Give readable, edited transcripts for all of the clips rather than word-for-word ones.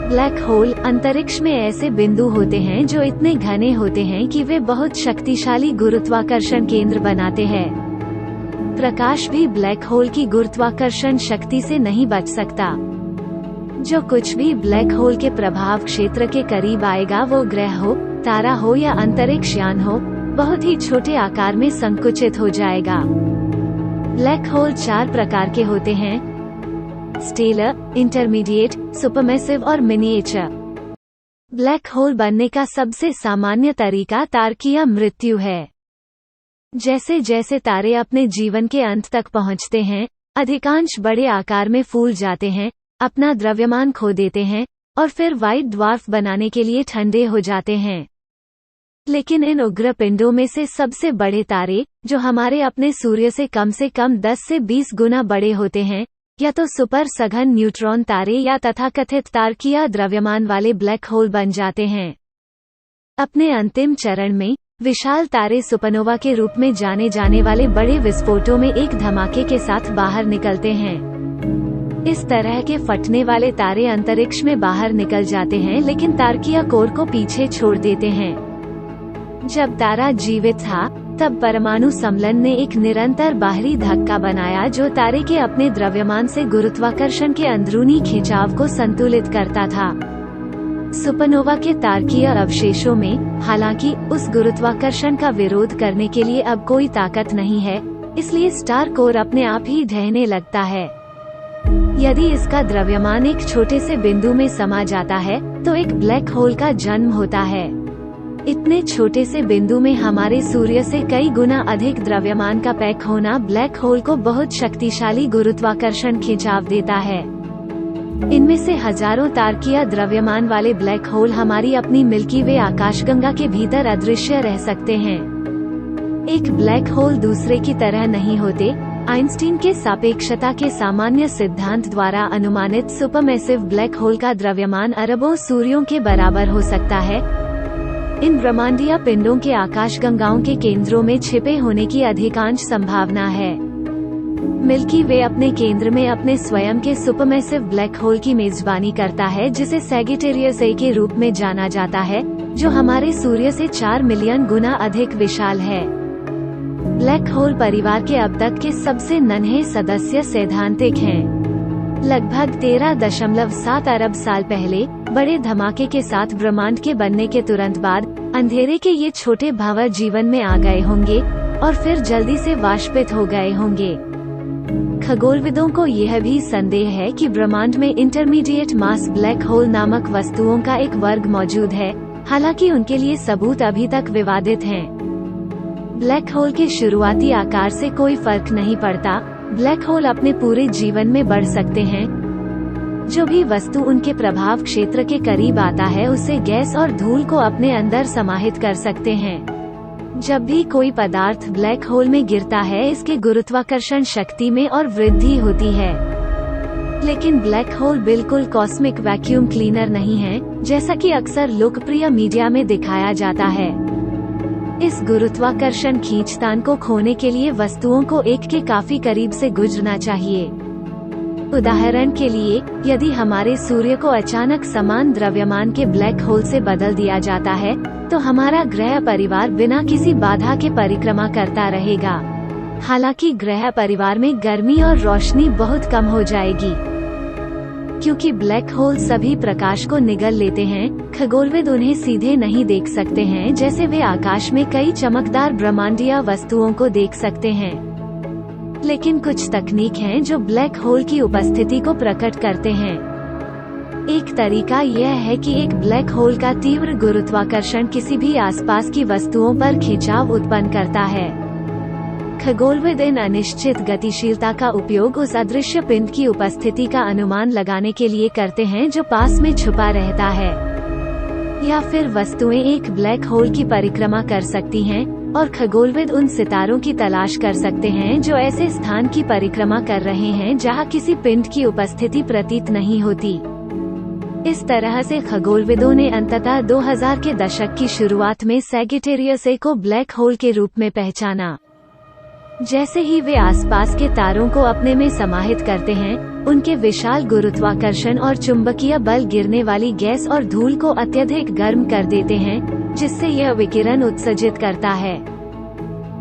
Black hole अंतरिक्ष में ऐसे बिंदु होते हैं जो इतने घने होते हैं कि वे बहुत शक्तिशाली गुरुत्वाकर्षण केंद्र बनाते हैं। प्रकाश भी ब्लैक होल की गुरुत्वाकर्षण शक्ति से नहीं बच सकता। जो कुछ भी ब्लैक होल के प्रभाव क्षेत्र के करीब आएगा, वो ग्रह हो, तारा हो या अंतरिक्ष यान हो, बहुत ही छोटे आकार में संकुचित हो जाएगा। ब्लैक होल 4 प्रकार के होते हैं: स्टेलर, इंटरमीडिएट, सुपरमैसिव और मिनिएचर। ब्लैक होल बनने का सबसे सामान्य तरीका तारकीय मृत्यु है। जैसे जैसे तारे अपने जीवन के अंत तक पहुंचते हैं, अधिकांश बड़े आकार में फूल जाते हैं, अपना द्रव्यमान खो देते हैं और फिर व्हाइट ड्वार्फ बनाने के लिए ठंडे हो जाते हैं। लेकिन इन उग्र पिंडों में से सबसे बड़े तारे, जो हमारे अपने सूर्य से कम 10 से 20 गुना बड़े होते हैं, या तो सुपर सघन न्यूट्रॉन तारे या तथाकथित तारकीय द्रव्यमान वाले ब्लैक होल बन जाते हैं। अपने अंतिम चरण में विशाल तारे सुपरनोवा के रूप में जाने जाने वाले बड़े विस्फोटों में एक धमाके के साथ बाहर निकलते हैं। इस तरह के फटने वाले तारे अंतरिक्ष में बाहर निकल जाते हैं, लेकिन तारकीय कोर को पीछे छोड़ देते हैं। जब तारा जीवित था, तब परमाणु सम्मेलन ने एक निरंतर बाहरी धक्का बनाया जो तारे के अपने द्रव्यमान से गुरुत्वाकर्षण के अंदरूनी खिंचाव को संतुलित करता था। सुपरनोवा के तारकीय अवशेषों में, हालांकि, उस गुरुत्वाकर्षण का विरोध करने के लिए अब कोई ताकत नहीं है, इसलिए स्टार कोर अपने आप ही ढहने लगता है। यदि इसका द्रव्यमान एक छोटे से बिंदु में समा जाता है, तो एक ब्लैक होल का जन्म होता है। इतने छोटे से बिंदु में हमारे सूर्य से कई गुना अधिक द्रव्यमान का पैक होना ब्लैक होल को बहुत शक्तिशाली गुरुत्वाकर्षण खिंचाव देता है। इनमें से हजारों तारकीय द्रव्यमान वाले ब्लैक होल हमारी अपनी मिल्की वे आकाशगंगा के भीतर अदृश्य रह सकते हैं। एक ब्लैक होल दूसरे की तरह नहीं होते। आइंस्टीन के सापेक्षता के सामान्य सिद्धांत द्वारा अनुमानित सुपरमैसिव ब्लैक होल का द्रव्यमान अरबों सूर्यों के बराबर हो सकता है। इन ब्रह्मांडीय पिंडों के आकाशगंगाओं के केंद्रों में छिपे होने की अधिकांश संभावना है। मिल्की वे अपने केंद्र में अपने स्वयं के सुपरमैसिव ब्लैक होल की मेजबानी करता है, जिसे सैजिटेरियस ए के रूप में जाना जाता है, जो हमारे सूर्य से 4 मिलियन गुना अधिक विशाल है। ब्लैक होल परिवार के अब तक के सबसे नन्हे सदस्य सैद्धांतिक हैं। लगभग 13.7 अरब साल पहले बड़े धमाके के साथ ब्रह्मांड के बनने के तुरंत बाद अंधेरे के ये छोटे भंवर जीवन में आ गए होंगे और फिर जल्दी से वाष्पित हो गए होंगे। खगोलविदों को यह भी संदेह है कि ब्रह्मांड में इंटरमीडिएट मास ब्लैक होल नामक वस्तुओं का एक वर्ग मौजूद है, हालांकि उनके लिए सबूत अभी तक विवादित हैं। ब्लैक होल के शुरुआती आकार से कोई फर्क नहीं पड़ता। ब्लैक होल अपने पूरे जीवन में बढ़ सकते हैं। जो भी वस्तु उनके प्रभाव क्षेत्र के करीब आता है, उसे गैस और धूल को अपने अंदर समाहित कर सकते हैं। जब भी कोई पदार्थ ब्लैक होल में गिरता है, इसके गुरुत्वाकर्षण शक्ति में और वृद्धि होती है। लेकिन ब्लैक होल बिल्कुल कॉस्मिक वैक्यूम क्लीनर नहीं है, जैसा कि अक्सर लोकप्रिय मीडिया में दिखाया जाता है। इस गुरुत्वाकर्षण खींचतान को खोने के लिए वस्तुओं को एक के काफी करीब से गुजरना चाहिए। उदाहरण के लिए, यदि हमारे सूर्य को अचानक समान द्रव्यमान के ब्लैक होल से बदल दिया जाता है, तो हमारा ग्रह परिवार बिना किसी बाधा के परिक्रमा करता रहेगा। हालांकि ग्रह परिवार में गर्मी और रोशनी बहुत कम हो जाएगी। क्योंकि ब्लैक होल सभी प्रकाश को निगल लेते हैं, खगोलविद उन्हें सीधे नहीं देख सकते हैं, जैसे वे आकाश में कई चमकदार ब्रह्मांडीय वस्तुओं को देख सकते हैं। लेकिन कुछ तकनीक हैं जो ब्लैक होल की उपस्थिति को प्रकट करते हैं। एक तरीका यह है कि एक ब्लैक होल का तीव्र गुरुत्वाकर्षण किसी भी आसपास की वस्तुओं पर खिंचाव उत्पन्न करता है। खगोलविद इन अनिश्चित गतिशीलता का उपयोग उस अदृश्य पिंड की उपस्थिति का अनुमान लगाने के लिए करते हैं जो पास में छुपा रहता है। या फिर वस्तुएं एक ब्लैक होल की परिक्रमा कर सकती हैं, और खगोलविद उन सितारों की तलाश कर सकते हैं जो ऐसे स्थान की परिक्रमा कर रहे हैं जहां किसी पिंड की उपस्थिति प्रतीत नहीं होती। इस तरह से खगोलविदों ने अंततः 2000 के दशक की शुरुआत में सैजिटेरियस ए को ब्लैक होल के रूप में पहचाना। जैसे ही वे आसपास के तारों को अपने में समाहित करते हैं, उनके विशाल गुरुत्वाकर्षण और चुंबकीय बल गिरने वाली गैस और धूल को अत्यधिक गर्म कर देते हैं, जिससे यह विकिरण उत्सर्जित करता है।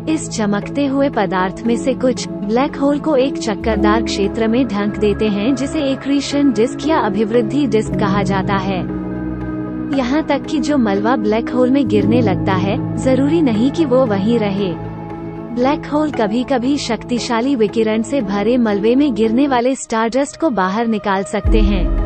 इस चमकते हुए पदार्थ में से कुछ ब्लैक होल को एक चक्करदार क्षेत्र में ढक देते हैं, जिसे एक्रीशन डिस्क या अभिवृद्धि डिस्क कहा जाता है। यहाँ तक कि जो मलबा ब्लैक होल में गिरने लगता है, जरूरी नहीं कि वो वहीं रहे। ब्लैक होल कभी कभी शक्तिशाली विकिरण से भरे मलबे में गिरने वाले स्टारडस्ट को बाहर निकाल सकते हैं।